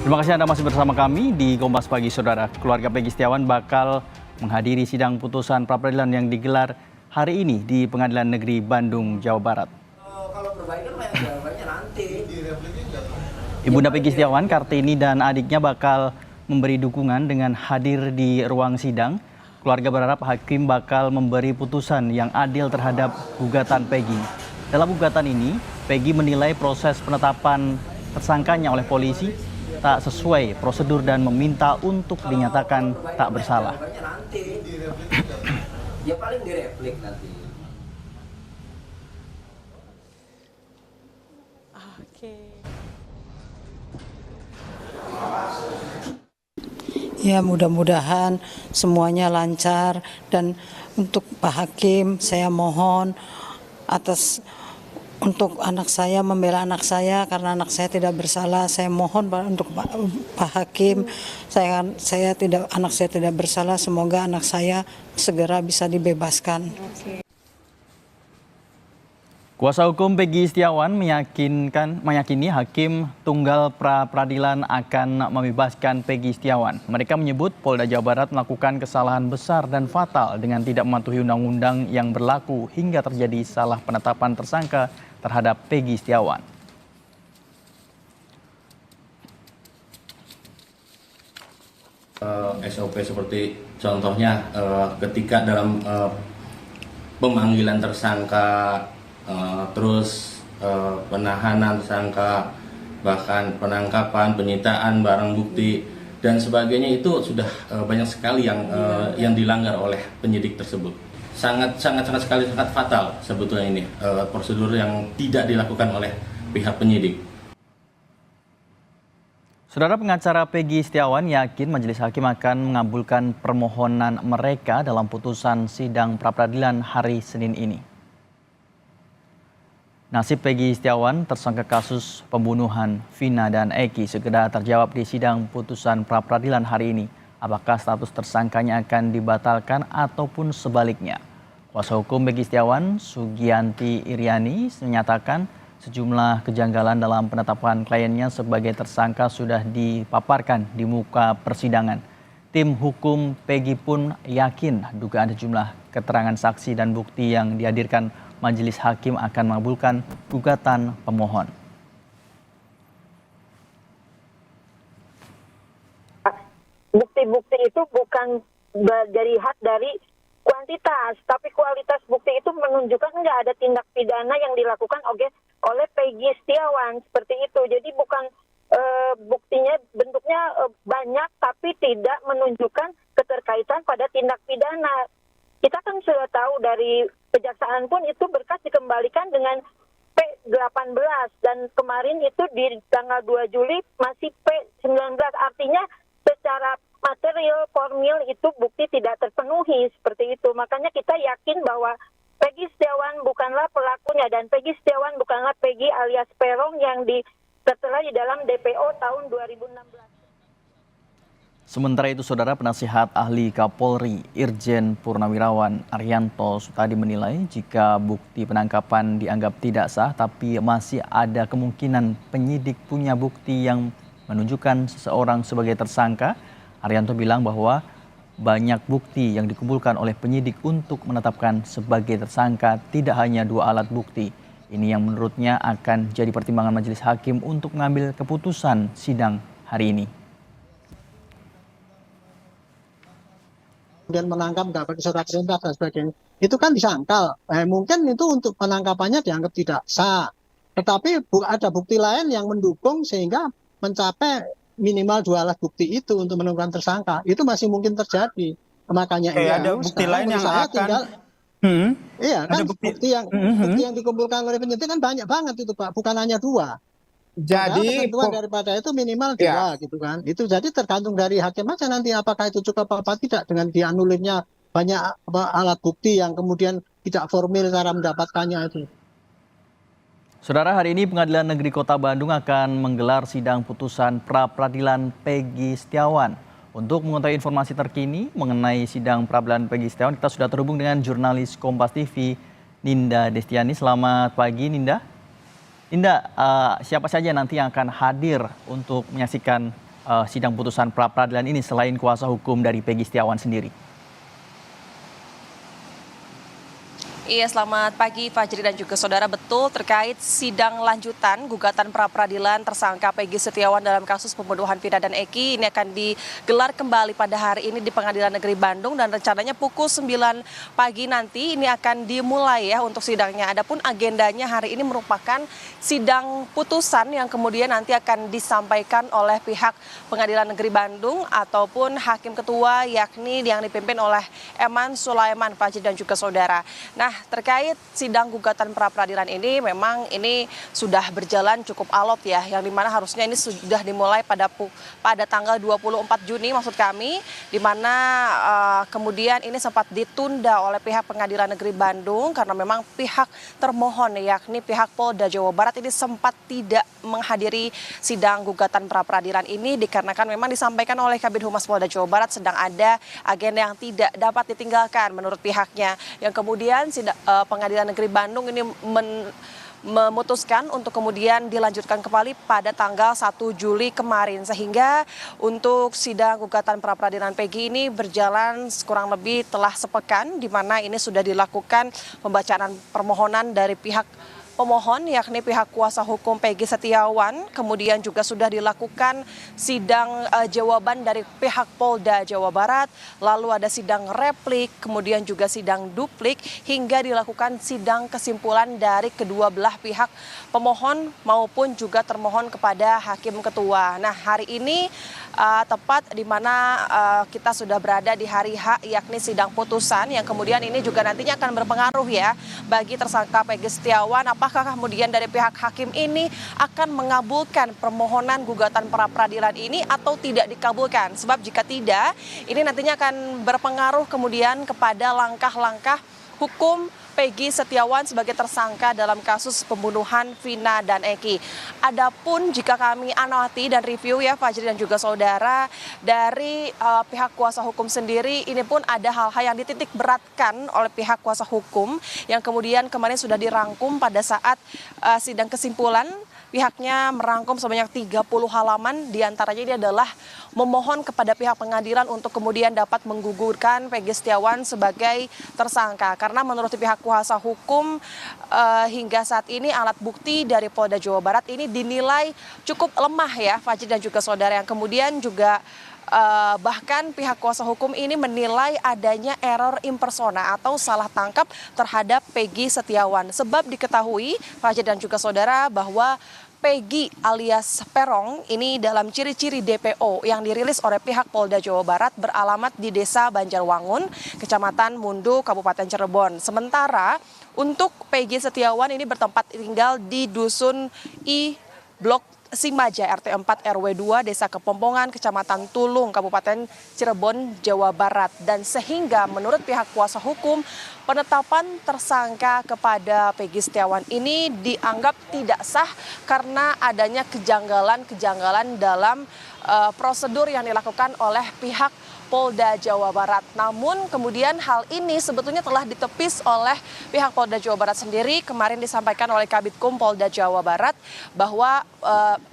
Terima kasih Anda masih bersama kami di Kompas Pagi, Saudara. Keluarga Peggy Setiawan bakal menghadiri sidang putusan pra-peradilan yang digelar hari ini di Pengadilan Negeri Bandung, Jawa Barat. Kalau perbaikan jawabannya nanti. Ibunda Peggy Setiawan, Kartini, dan adiknya bakal memberi dukungan dengan hadir di ruang sidang. Keluarga berharap hakim bakal memberi putusan yang adil terhadap gugatan Peggy. Dalam gugatan ini, Peggy menilai proses penetapan tersangkanya oleh polisi tak sesuai prosedur dan meminta untuk dinyatakan tak bersalah. Nanti. Ya paling direplik nanti. Ya, mudah-mudahan semuanya lancar, dan untuk Pak Hakim saya mohon untuk anak saya, membela anak saya karena anak saya tidak bersalah. Saya mohon untuk Pak Hakim, anak saya tidak bersalah, semoga anak saya segera bisa dibebaskan. Kuasa hukum Peggy Setiawan meyakini hakim tunggal pra-peradilan akan membebaskan Peggy Setiawan. Mereka menyebut Polda Jawa Barat melakukan kesalahan besar dan fatal dengan tidak mematuhi undang-undang yang berlaku hingga terjadi salah penetapan tersangka terhadap Peggy Setiawan. SOP seperti contohnya ketika dalam pemanggilan tersangka, terus penahanan tersangka, bahkan penangkapan, penyitaan barang bukti dan sebagainya, itu sudah banyak sekali yang dilanggar oleh penyidik tersebut. Sangat fatal sebetulnya ini prosedur yang tidak dilakukan oleh pihak penyidik. Saudara, pengacara Peggy Setiawan yakin majelis hakim akan mengabulkan permohonan mereka dalam putusan sidang pra-peradilan hari Senin ini. Nasib Peggy Setiawan, tersangka kasus pembunuhan Vina dan Eki, segera terjawab di sidang putusan pra-peradilan hari ini. Apakah status tersangkanya akan dibatalkan ataupun sebaliknya? Kuasa hukum Peggy Setiawan, Sugianti Iriani, menyatakan sejumlah kejanggalan dalam penetapan kliennya sebagai tersangka sudah dipaparkan di muka persidangan. Tim hukum Peggy pun yakin dugaan sejumlah keterangan saksi dan bukti yang dihadirkan majelis hakim akan mengabulkan gugatan pemohon. Bukti-bukti itu bukan dilihat dari kuantitas, tapi kualitas bukti itu menunjukkan nggak ada tindak pidana yang dilakukan oleh Peggy Setiawan, seperti itu. Jadi bukan buktinya bentuknya banyak tapi tidak menunjukkan keterkaitan pada tindak pidana. Kita kan sudah tahu dari kejaksaan pun itu berkas dikembalikan dengan P18 dan kemarin itu di tanggal 2 Juli masih P19. Artinya secara material formil itu bukti tidak terpenuhi, seperti itu. Makanya kita yakin bahwa Peggy Setiawan bukanlah pelakunya dan Peggy Setiawan bukanlah Peggy alias Peron yang tertera di dalam DPO tahun 2016. Sementara itu, Saudara, penasihat ahli Kapolri Irjen Purnawirawan Arianto Sutadi menilai jika bukti penangkapan dianggap tidak sah, tapi masih ada kemungkinan penyidik punya bukti yang menunjukkan seseorang sebagai tersangka. Arianto bilang bahwa banyak bukti yang dikumpulkan oleh penyidik untuk menetapkan sebagai tersangka, tidak hanya 2 alat bukti. Ini yang menurutnya akan jadi pertimbangan majelis hakim untuk mengambil keputusan sidang hari ini. Kemudian menangkap nggak pakai surat perintah dan sebagainya, itu kan disangkal. Mungkin itu untuk penangkapannya dianggap tidak sah. Tetapi ada bukti lain yang mendukung sehingga mencapai minimal 2 alat bukti itu untuk menentukan tersangka. Itu masih mungkin terjadi. Makanya ada bukti lain yang akan iya kan, bukti yang dikumpulkan oleh penyidik kan banyak banget itu, Pak, bukan hanya 2. Jadi daripada itu minimal 2 gitu kan. Itu jadi tergantung dari hakim aja nanti apakah itu cukup apa tidak dengan dianulirnya banyak alat bukti yang kemudian tidak formil cara mendapatkannya itu. Saudara, hari ini Pengadilan Negeri Kota Bandung akan menggelar sidang putusan pra-peradilan Peggy Setiawan. Untuk mengetahui informasi terkini mengenai sidang pra-peradilan Peggy Setiawan, kita sudah terhubung dengan jurnalis Kompas TV Ninda Destiani. Selamat pagi, Ninda. Ninda, siapa saja nanti yang akan hadir untuk menyaksikan sidang putusan pra-peradilan ini selain kuasa hukum dari Peggy Setiawan sendiri? Iya, selamat pagi Fajri dan juga saudara. Betul, terkait sidang lanjutan gugatan pra-peradilan tersangka Peggy Setiawan dalam kasus pembunuhan Vina dan Eki ini akan digelar kembali pada hari ini di Pengadilan Negeri Bandung dan rencananya pukul 9 pagi nanti ini akan dimulai ya untuk sidangnya. Adapun agendanya hari ini merupakan sidang putusan yang kemudian nanti akan disampaikan oleh pihak Pengadilan Negeri Bandung ataupun hakim ketua yakni yang dipimpin oleh Eman Sulaiman, Fajri dan juga saudara. Nah, terkait sidang gugatan pra-peradilan ini memang ini sudah berjalan cukup alot ya, yang dimana harusnya ini sudah dimulai pada tanggal 24 Juni maksud kami, dimana kemudian ini sempat ditunda oleh pihak Pengadilan Negeri Bandung karena memang pihak termohon yakni pihak Polda Jawa Barat ini sempat tidak menghadiri sidang gugatan pra-peradilan ini dikarenakan memang disampaikan oleh Kabid Humas Polda Jawa Barat sedang ada agenda yang tidak dapat ditinggalkan menurut pihaknya, yang kemudian Pengadilan Negeri Bandung ini memutuskan untuk kemudian dilanjutkan kembali pada tanggal 1 Juli kemarin, sehingga untuk sidang gugatan pra-peradilan Peggy ini berjalan kurang lebih telah sepekan, di mana ini sudah dilakukan pembacaan permohonan dari pihak pemohon yakni pihak kuasa hukum Peggy Setiawan, kemudian juga sudah dilakukan sidang jawaban dari pihak Polda Jawa Barat, lalu ada sidang replik, kemudian juga sidang duplik, hingga dilakukan sidang kesimpulan dari kedua belah pihak pemohon maupun juga termohon kepada hakim ketua. Nah, hari ini tepat di mana kita sudah berada di hari H yakni sidang putusan yang kemudian ini juga nantinya akan berpengaruh ya bagi tersangka Peggy Setiawan, apakah kemudian dari pihak hakim ini akan mengabulkan permohonan gugatan pra-peradilan ini atau tidak dikabulkan. Sebab jika tidak, ini nantinya akan berpengaruh kemudian kepada langkah-langkah hukum Peggy Setiawan sebagai tersangka dalam kasus pembunuhan Vina dan Eki. Adapun jika kami amati dan review ya Fajri dan juga saudara, dari pihak kuasa hukum sendiri ini pun ada hal-hal yang dititik beratkan oleh pihak kuasa hukum yang kemudian kemarin sudah dirangkum pada saat sidang kesimpulan. Pihaknya merangkum sebanyak 30 halaman, diantaranya ini adalah memohon kepada pihak pengadilan untuk kemudian dapat menggugurkan Peggy Setiawan sebagai tersangka. Karena menurut pihak kuasa hukum hingga saat ini alat bukti dari Polda Jawa Barat ini dinilai cukup lemah ya Fajri dan juga saudara, yang kemudian juga bahkan pihak kuasa hukum ini menilai adanya error impersona atau salah tangkap terhadap Peggy Setiawan. Sebab diketahui Fajri dan juga saudara bahwa Peggy alias Perong ini dalam ciri-ciri DPO yang dirilis oleh pihak Polda Jawa Barat beralamat di Desa Banjarwangun, Kecamatan Mundu, Kabupaten Cirebon. Sementara untuk Peggy Setiawan ini bertempat tinggal di Dusun I Blok Simaja RT 4 RW 2 Desa Kepompongan Kecamatan Tulung Kabupaten Cirebon Jawa Barat, dan sehingga menurut pihak kuasa hukum penetapan tersangka kepada Peggy Setiawan ini dianggap tidak sah karena adanya kejanggalan dalam prosedur yang dilakukan oleh pihak Polda Jawa Barat. Namun kemudian hal ini sebetulnya telah ditepis oleh pihak Polda Jawa Barat sendiri. Kemarin disampaikan oleh Kabidkum Polda Jawa Barat bahwa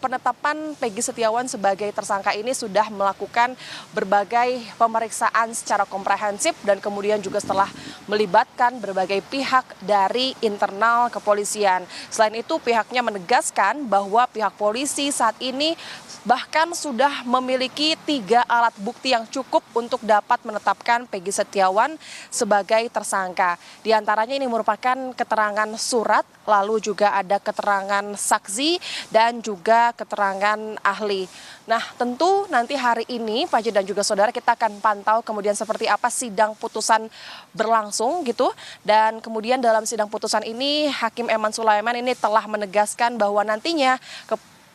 penetapan Peggy Setiawan sebagai tersangka ini sudah melakukan berbagai pemeriksaan secara komprehensif dan kemudian juga setelah melibatkan berbagai pihak dari internal kepolisian. Selain itu pihaknya menegaskan bahwa pihak polisi saat ini bahkan sudah memiliki 3 alat bukti yang cukup untuk dapat menetapkan Peggy Setiawan sebagai tersangka. Di antaranya ini merupakan keterangan surat, lalu juga ada keterangan saksi dan juga keterangan ahli. Nah, tentu nanti hari ini Fajri dan juga saudara kita akan pantau kemudian seperti apa sidang putusan berlangsung gitu. Dan kemudian dalam sidang putusan ini Hakim Eman Sulaiman ini telah menegaskan bahwa nantinya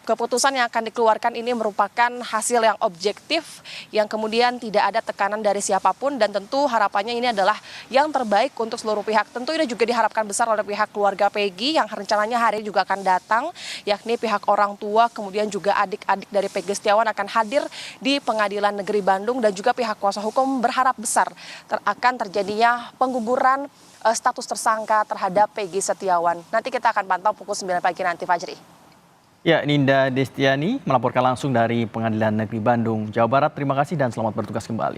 keputusan yang akan dikeluarkan ini merupakan hasil yang objektif, yang kemudian tidak ada tekanan dari siapapun, dan tentu harapannya ini adalah yang terbaik untuk seluruh pihak. Tentu ini juga diharapkan besar oleh pihak keluarga Peggy yang rencananya hari ini juga akan datang, yakni pihak orang tua, kemudian juga adik-adik dari Peggy Setiawan akan hadir di Pengadilan Negeri Bandung, dan juga pihak kuasa hukum berharap besar akan terjadinya pengguguran status tersangka terhadap Peggy Setiawan. Nanti kita akan pantau pukul 9 pagi nanti, Fajri. Ya, Ninda Destiani melaporkan langsung dari Pengadilan Negeri Bandung, Jawa Barat. Terima kasih dan selamat bertugas kembali.